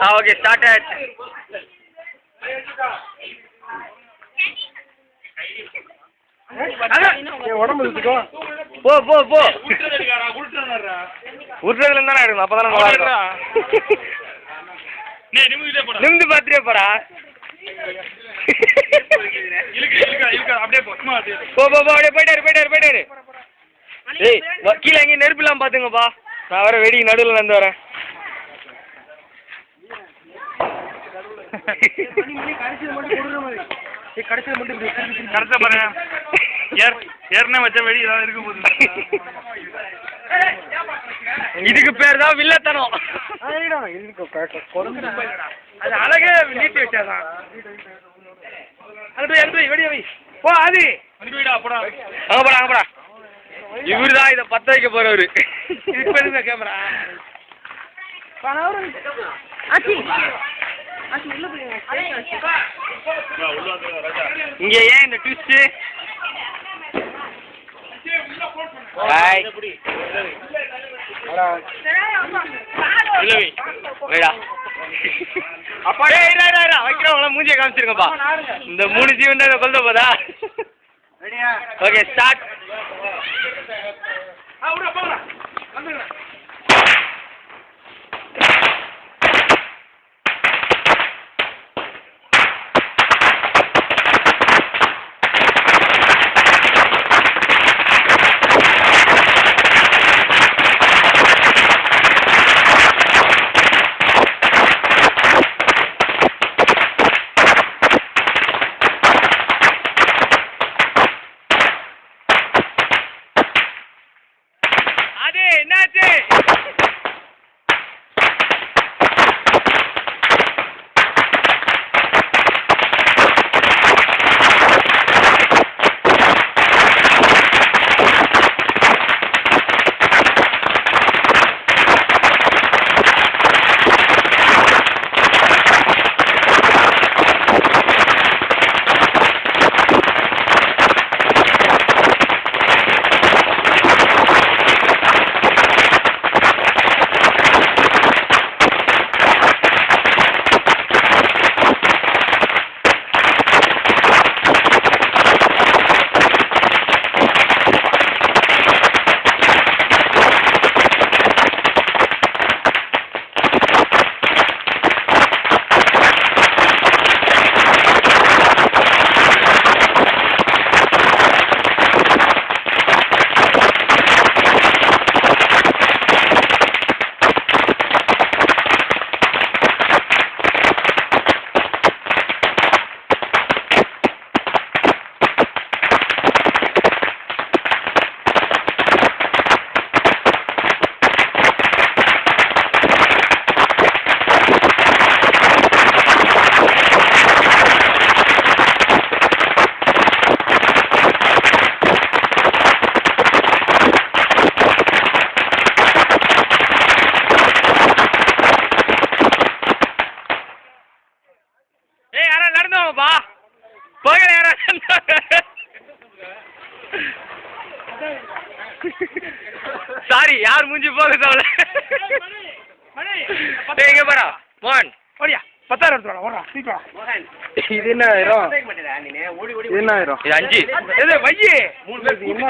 Okay start ஆயிடுச்சு. உடம்பு போ போ போ. உருட்டுறதுல இருந்தானே எடுக்கணும், அப்பதானே நல்லா இருக்கும். நிமிந்து பார்த்துட்டே போடா. போ போ போ, அப்படியே போயிட்டாரு. ஏய் கீழே எங்கேயும் நெருப்பு இல்லாம பாத்துங்கப்பா. நான் வர வெடி நடுவில் வந்து வரேன். இதுக்கு பேர் தான் வில்லத்தனம். அது அழகே நீட்டி வச்சாதான். போடா. இவரு தான் இதை பத்த வைக்க போறவரு. கேமரா இங்க ஏன் இந்த ட்விஸ்ட்? வைக்கிறவங்கள மூஞ்சிய காமிச்சிருங்கப்பா. இந்த 3 ஜீவன் தான் கொல்ல போதா? Okay start. என்னாச்சு? சாரி, யார் மூஞ்சி போக தவளை. எங்க போறா மோகன்? ஓடியா 10,000 எடுத்துடா. ஓடுறா சீக்கிரம். இது என்ன ஆயிரம்? இது என்ன ஆயிரம்? இது 5. எது வையி 3 பேருக்கு என்ன